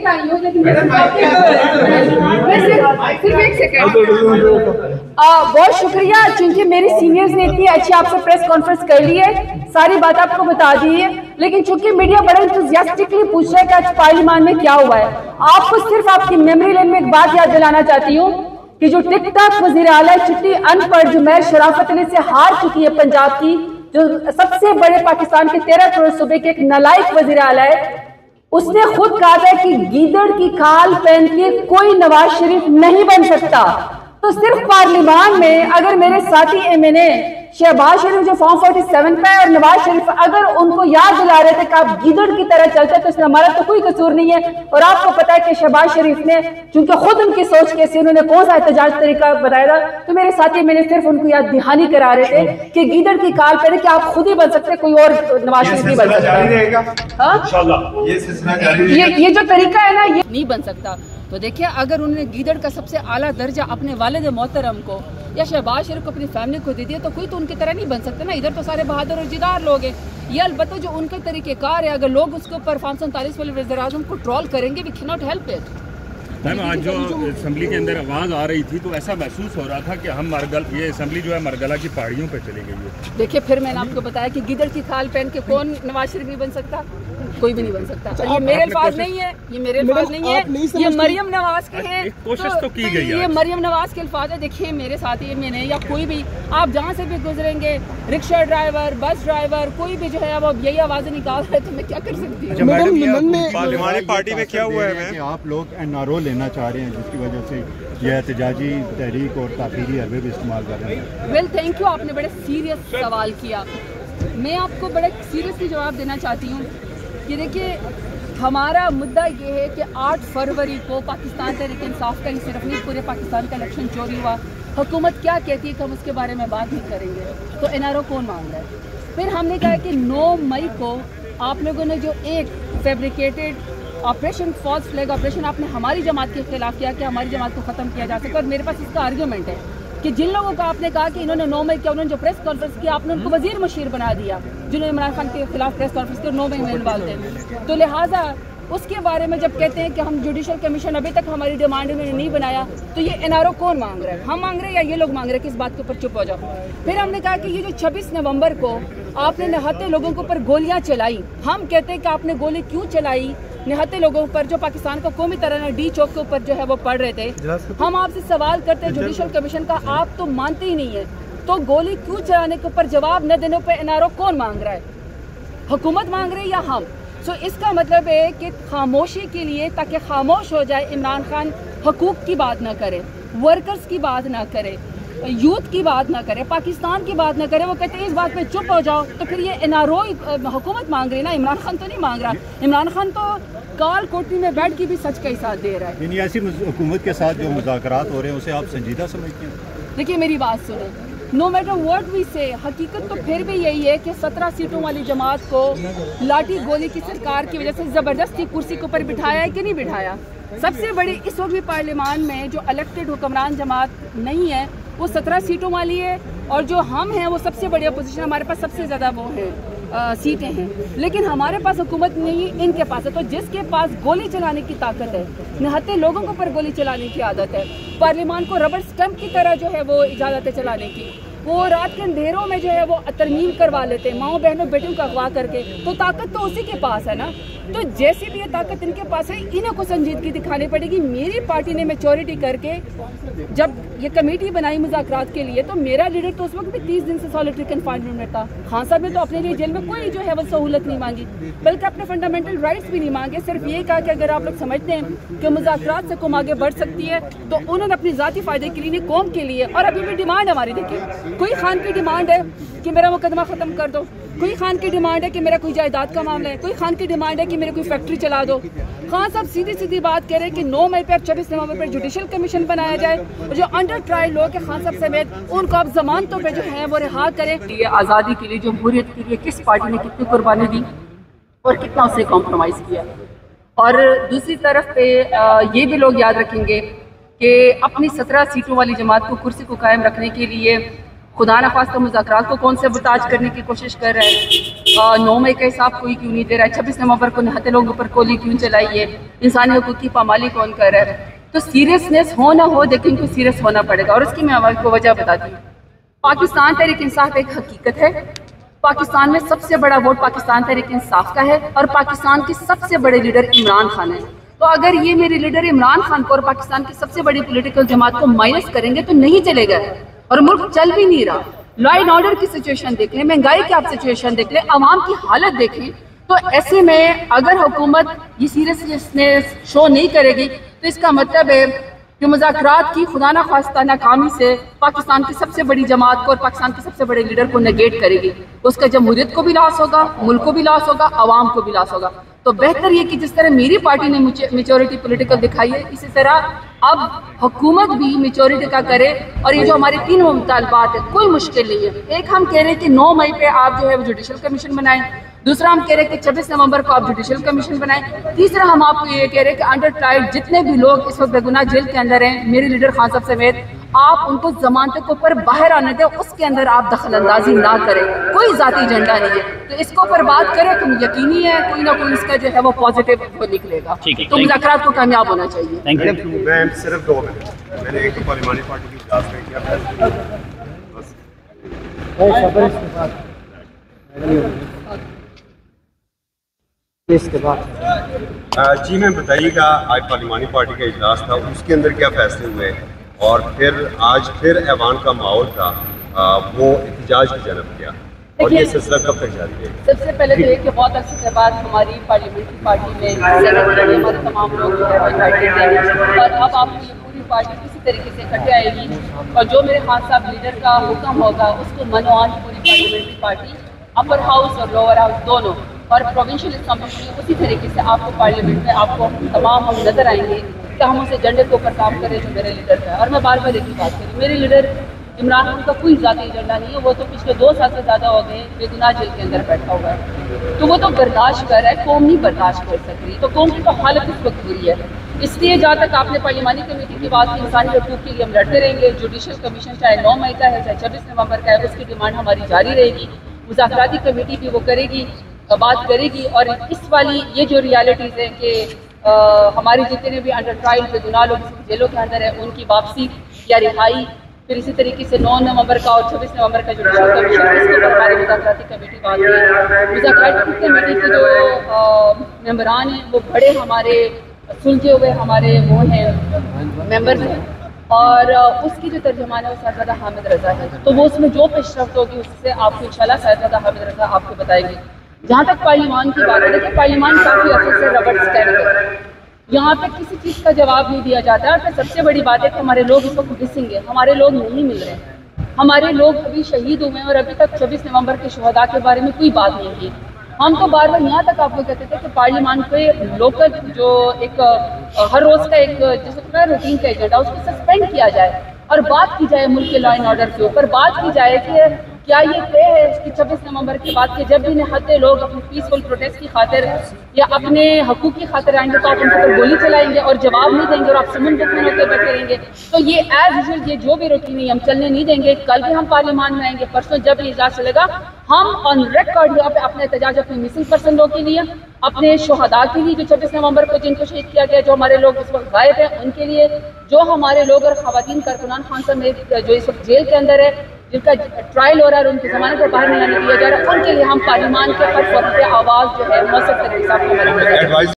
Late आई हूँ, लेकिन सिर्फ एक सेकंड। बहुत शुक्रिया, क्योंकि मेरी सीनियर्स ने इतनी अच्छी आपसे प्रेस कॉन्फ्रेंस कर ली है, सारी बात आपको बता दी है, लेकिन चूंकि मीडिया बड़ा इंथुजियास्टिकली पूछ रहा है कि आज पार्लियामान में क्या हुआ है, आपको सिर्फ आपकी मेमोरी लेन में एक बात याद दिलाना चाहती हूँ कि जो टिकटॉक वज़ीर आला चिट्टी अनपढ़ जुमैर शराफत अली से हार चुकी है पंजाब की, जो सबसे बड़े पाकिस्तान के 13 करोड़ सूबे के एक नालायक वज़ीर आला है, उसने खुद कहा था कि गीदड़ की खाल पहन के कोई नवाज शरीफ नहीं बन सकता। तो सिर्फ पार्लियामान में अगर मेरे साथी एमएनए शहबाज शरीफ जो फॉर्म 47 पे है और नवाज शरीफ अगर उनको याद दिला रहे थे कि आप गीदड़ की तरह चलते, तो इसमें हमारा तो कोई कसूर नहीं है। और आपको पता है कि शहबाज शरीफ ने, चूंकि खुद उनकी सोच कैसी, उन्होंने कौन सा एहतजाज तरीका बताया था, तो मेरे साथी मैंने सिर्फ उनको याद दहानी करा रहे थे कि गीदड़ की काल पे कि आप खुद ही बन सकते, कोई और नवाज शरीफ नहीं बन सकता। ये जो तरीका है ना, ये नहीं बन सकता। तो देखिए, अगर उन्होंने गीदड़ का सबसे आला दर्जा अपने वालिद मोहतरम को या शहबाज शरीफ को अपनी फैमिली को दे दिया, तो कोई तो उनकी तरह नहीं बन सकता ना। इधर तो सारे बहादुर और जिदार लोग हैं। ये अलबत्ता जो उनके तरीक़ेकार है, अगर लोग उसके ऊपर 547 वाले वज़ीर-ए-आज़म को ट्रोल करेंगे, we can not help it. Ma'am, आज जो असेंबली के अंदर आवाज़ आ रही थी, तो ऐसा महसूस हो रहा था कि हम ये असेंबली जो है मरगला की पहाड़ियों पे चली गई है। देखिए, फिर मैंने आपको बताया कि गिदड़ की खाल पहन के कौन नवाज शरीफ नहीं बन सकता, कोई भी नहीं बन सकता। ये मेरे अल्फाज नहीं है, ये मेरे अल्फाज नहीं है, ये मरियम नवाज के हैं। कोशिश तो की गई है, ये मरियम नवाज के अल्फाज है। देखिए, मेरे साथी मैंने या कोई भी, आप जहाँ से भी गुजरेंगे, रिक्शा ड्राइवर, बस ड्राइवर, कोई भी जो है वो यही आवाज़ें निकाल रहे, तो मैं क्या कर सकती हूँ। पार्लियामानी पार्टी में क्या हुआ है? आप लोग एनआरओ लेना चाह रहे हैं, जिसकी वजह से यह एहतजाजी तहरीक और ताक़ीरी हरबे भी इस्तेमाल कर रहे हैं। वेल, थैंक यू, आपने बड़े सीरियस सवाल किया। मैं आपको बड़े सीरियसली जवाब देना चाहती हूँ कि देखिए, हमारा मुद्दा ये है कि 8 फरवरी को पाकिस्तान तहरीक इंसाफ का ही सिर्फ नहीं, पूरे पाकिस्तान का इलेक्शन चोरी हुआ। हुकूमत क्या कहती है कि हम उसके बारे में बात नहीं करेंगे, तो एनआरओ कौन मांग रहा है? फिर हमने कहा कि 9 मई को आप लोगों ने जो एक fabricated operation, false flag operation आपने हमारी जमात के खिलाफ किया कि हमारी जमात को ख़त्म किया जा सके, और मेरे पास इसका आर्ग्यूमेंट है कि जिन लोगों का आपने कहा कि इन्होंने 9 मई किया, उन्होंने जो प्रेस कॉन्फ्रेंस किया, आपने उनको वजीर मशीर बना दिया, जिन्होंने इमरान खान के खिलाफ प्रेस कॉन्फ्रेंस की, 9 मई में इन्वॉल्व थे। तो लिहाजा उसके बारे में जब कहते हैं कि हम जुडिशल कमीशन अभी तक हमारी डिमांड इन्होंने नहीं बनाया, तो ये एनआरओ कौन मांग रहा है? हम मांग रहे हैं या ये लोग मांग रहे हैं? किस बात के ऊपर चुप हो जाओ। फिर हमने कहा कि ये जो 26 नवंबर को आपने निहत्थे लोगों के ऊपर गोलियां चलाई, हम कहते हैं कि आपने गोली क्यों चलाई निहत्थे लोगों पर जो पाकिस्तान को कौमी तरह डी चौक के ऊपर जो है वो पढ़ रहे थे। हम आपसे सवाल करते हैं जुडिशल कमीशन का, आप तो मानते ही नहीं है, तो गोली क्यों चलाने के ऊपर जवाब न देने पर एनआरओ कौन मांग रहा है? हुकूमत मांग रही है या हम? सो इसका मतलब है कि खामोशी के लिए, ताकि खामोश हो जाए, इमरान खान हकूक की बात ना करे, वर्कर्स की बात ना करे, यूथ की बात ना करे, पाकिस्तान की बात ना करे, वो कहते हैं इस बात पे चुप हो जाओ। तो फिर ये एनआरओ हुकूमत मांग रही है ना, इमरान खान तो नहीं मांग रहा। इमरान खान तो काल कोठरी में बैठ के भी सच का ही साथ दे रहा है। ऐसी हुकूमत के साथ जो मुज़ाकरात हो रहे हैं, उसे आप संजीदा समझते हैं? देखिए, मेरी बात सुने, नो मैटर व्हाट वी से, हकीकत तो फिर भी यही है कि 17 सीटों वाली जमात को लाठी गोली की सरकार की वजह से ज़बरदस्ती कुर्सी के ऊपर बिठाया है कि नहीं बिठाया? सबसे बड़ी इस वक्त भी पार्लियामान में जो इलेक्टेड हुक्मरान जमात नहीं है, वो 17 सीटों वाली है, और जो हम हैं वो सबसे बड़ी अपोजिशन, हमारे पास सबसे ज़्यादा वो है सीटें हैं, लेकिन हमारे पास हुकूमत नहीं, इनके पास है। तो जिसके पास गोली चलाने की ताकत है, निहत्थे लोगों के ऊपर गोली चलाने की आदत है, पार्लियामान को रबर स्टंप की तरह जो है वो इजाज़त है चलाने की, वो रात के अंधेरों में जो है वो तरमीम करवा लेते हैं, माओ बहनों बेटियों का अगवा करके, तो ताकत तो उसी के पास है ना। तो जैसी भी ये ताकत इनके पास है, इन्हें को संजीदगी दिखानी पड़ेगी। मेरी पार्टी ने मेचोरिटी करके जब ये कमेटी बनाई मुज़ाकरात के लिए, तो मेरा लीडर तो उस वक्त भी 30 दिन से सॉलिटरी कन्फाइनमेंट में था। खान साहब ने तो अपने लिए जेल में कोई जो है वो सहूलत नहीं मांगी, बल्कि अपने फंडामेंटल राइट्स भी नहीं मांगे। सिर्फ ये कहा कि अगर आप लोग समझते हैं कि मुज़ाकरात से कौम आगे बढ़ सकती है, तो उन्होंने अपनी ज़ाती फ़ायदे के लिए, कौम के लिए, और अभी भी डिमांड हमारी, देखिए, कोई खान की डिमांड है कि मेरा मुकदमा ख़त्म कर दो, कोई खान की डिमांड है कि मेरा कोई जायदाद का मामला है, कोई खान की डिमांड है कि मेरे कोई फैक्ट्री चला दो। खान साहब सीधी सीधी बात कह रहे हैं कि 9 मई पर 24 नवंबर पर जुडिशल कमीशन बनाया जाए, और जो अंडर ट्रायल लोग हैं खान साहब समेत, उनको अब जमानतों पे जो है वो रिहा करें। ये आज़ादी के लिए, जमहूरियत के लिए किस पार्टी ने कितनी कुर्बानी दी और कितना उससे कॉम्प्रोमाइज़ किया। और दूसरी तरफ पे ये भी लोग याद रखेंगे कि अपनी 17 सीटों वाली जमात को कुर्सी को कायम रखने के लिए खुदा न खास्ता मुज़ाकरात को कौन से बुताज करने की कोशिश कर रहा है। 9 मई का हिसाब कोई क्यों नहीं दे रहा है। 26 नवंबर को निहत्ते लोगों पर गोली क्यों चलाई है। इंसानी हकूक़ की पामाली कौन कर रहा है। तो सीरियसनेस हो ना हो, लेकिन इनको सीरियस होना पड़ेगा। और उसकी मैं आपको वजह बताती हूँ। पाकिस्तान तहरीक इंसाफ एक हकीकत है। पाकिस्तान में सबसे बड़ा वोट पाकिस्तान तहरीक इंसाफ का है और पाकिस्तान के सबसे बड़े लीडर इमरान खान है। तो अगर ये मेरे लीडर इमरान खान को और पाकिस्तान की सबसे बड़ी पॉलिटिकल जमात को माइनस करेंगे तो नहीं चलेगा और मुल्क चल भी नहीं रहा। लॉ एंड ऑर्डर की सिचुएशन देख लें, महंगाई की आप सिचुएशन देख लें, आवाम की हालत देखें। तो ऐसे में अगर हुकूमत ये सीरियसनेस शो नहीं करेगी तो इसका मतलब है कि मुज़ाकरात की खुदा न खास्ता नाकामी से पाकिस्तान की सबसे बड़ी जमात को और पाकिस्तान के सबसे बड़े लीडर को नेगेट करेगी। उसका जमहूरियत को भी लॉस होगा, मुल्क को भी लॉस होगा, आवाम को भी लॉस होगा। तो बेहतर ये कि जिस तरह मेरी पार्टी ने मेचोरिटी पॉलिटिकल दिखाई है, इसी तरह अब हुकूमत भी मेचोरिटी का करे। और ये जो हमारे 3 मुतालबात है कोई मुश्किल नहीं है। एक हम कह रहे हैं कि 9 मई पे आप जो है वो जुडिशल कमीशन बनाएं। दूसरा हम कह रहे हैं कि 26 नवंबर को आप जुडिशल कमीशन बनाएं। तीसरा हम आपको ये कह रहे हैं कि अंडर ट्रायल जितने भी लोग इस वक्त बेगुनाह जेल के अंदर हैं, मेरे लीडर खान साहब समेत, आप उनको जमानत के ऊपर बाहर आने दें, उसके अंदर आप दखल अंदाजी ना करें। कोई जाती एजेंडा नहीं है। तो इसको ऊपर बात करें तो यकीनी है कोई ना कोई इसका जो है वो पॉजिटिव वो निकलेगा। तो मुज़ाकरात को कामयाब होना चाहिए। मैं सिर्फ 2 मिनट, मैंने एक तो पार्लिमानी पार्टी की इजलास में किया इसके बाद जी मैं बताइएगा, आज पार्लिमानी पार्टी का इजलास था, उसके अंदर क्या फैसले हुए और फिर आज फिर ऐवान का माहौल था, वो एहतजाज की जन्म किया और ये सिलसिला कब तक जारी रहेगा? सबसे पहले तो ये कि बहुत अर्से के बाद हमारी पार्लियामेंट्री पार्टी में हमारे तमाम लोग जो है इन्वाइटेड थे और अब आपको ये पूरी पार्टी किसी तरीके से इकट्ठे आएगी और जो मेरे खान साहब लीडर का हुक्म होगा उसको मनोआन पूरी पार्लियामेंट्री पार्टी अपर हाउस और लोअर हाउस दोनों और प्रोविंशियल असेंबली में उसी तरीके से आपको पार्लियामेंट में आपको तमाम हम नजर आएंगे कि हम उस एजेंडे के ऊपर काम करें जो मेरे लीडर का है। और मैं बार बार एक ही बात करूँ, मेरे लीडर इमरान खान का कोई ज़ाती एजेंडा नहीं है। वो तो पिछले 2 साल से ज़्यादा हो गए बेगुनाह जेल के अंदर बैठा हुआ है, तो वो तो बर्दाश्त कर रहा है, कौम नहीं बर्दाश्त कर सक रही। तो कौम की तो हालत इस वक्त बुरी है। इसलिए जहाँ तक आपने पार्लिमानी कमेटी की बात की, इंसानी हकूक़ के लिए हम लड़ते रहेंगे। जुडिशल कमीशन चाहे 9 मई का है चाहे 26 नवंबर का है, उसकी डिमांड हमारी जारी रहेगी। मुज़ाकराती कमेटी भी वो करेगी, बात करेगी। और इस वाली ये जो रियलिटीज़ हैं कि हमारे जितने भी अंडर ट्रायल बेगुनाह लोग जेलों के अंदर है उनकी वापसी या रिहाई, फिर इसी तरीके से 9 नवंबर का और 26 नवंबर का जुडिशल कमीशन, इसके ऊपर हमारी मुज़ाकराती कमेटी बात है। मुज़ाकराती कमेटी के जो मेंबरान हैं वो बड़े हमारे सुलझे हुए हमारे वो हैं मेंबर्स हैं और उसकी जो तर्जुमान है वो साहिबजादा हामिद रज़ा है। तो वो उसमें जो पेशरफ्त होगी उससे आपको इंशाल्लाह साहिबजादा हामिद रज़ा आपको बताएंगे। जहाँ तक पार्लिमान की बात है, देखिए पार्लिमान काफ़ी अर्से से रबड़ स्टैम्प है, यहाँ पे किसी चीज़ का जवाब नहीं दिया जाता। और सबसे बड़ी बात है कि हमारे लोग इस वक्त मिसिंग है, हमारे लोग नहीं मिल रहे हैं, हमारे लोग अभी शहीद हुए हैं और अभी तक 26 नवंबर के शहदा के बारे में कोई बात नहीं की। हम तो बार बार यहाँ तक आपको कहते थे कि पार्लियामान पे लोकल जो एक हर रोज़ का एक जिसका रूटीन का एजेंडा उसको सस्पेंड किया जाए और बात की जाए मुल्क के लॉ एंड ऑर्डर के ऊपर। बात की जाए कि क्या ये तय है कि 26 नवंबर के बाद के जब भी निहत्ते लोग अपनी पीसफुल प्रोटेस्ट की खातिर या अपने हकूक़ की खातिर आएंगे तो आप उन पर गोली चलाएंगे और जवाब नहीं देंगे और आप समन बुकमन होकर बैठे रहेंगे। तो ये एज यूजुअल ये जो भी रूटीन है हम चलने नहीं देंगे। कल भी हम पार्लियामान में आएंगे, परसों जब ये इजलास चलेगा हम ऑन रिकॉर्ड यहाँ पे अपने एहतजाज अपने मिसिंग पर्सन लोग के लिए, अपने शहदा के लिए जो 26 नवंबर को जिनको शहीद किया गया, जो हमारे लोग इस वक्त गायब हैं उनके लिए, जो हमारे लोग और खवातीन कारकुनान खान साहब जो इस वक्त जेल के अंदर है जिनका ट्रायल हो रहा है और उनकी जमानत पर बाहर नहीं आने दिया जा रहा है, उनके लिए हम पार्लियामान के हर वक्त आवाज़ जो है मौसम तरीके से आपको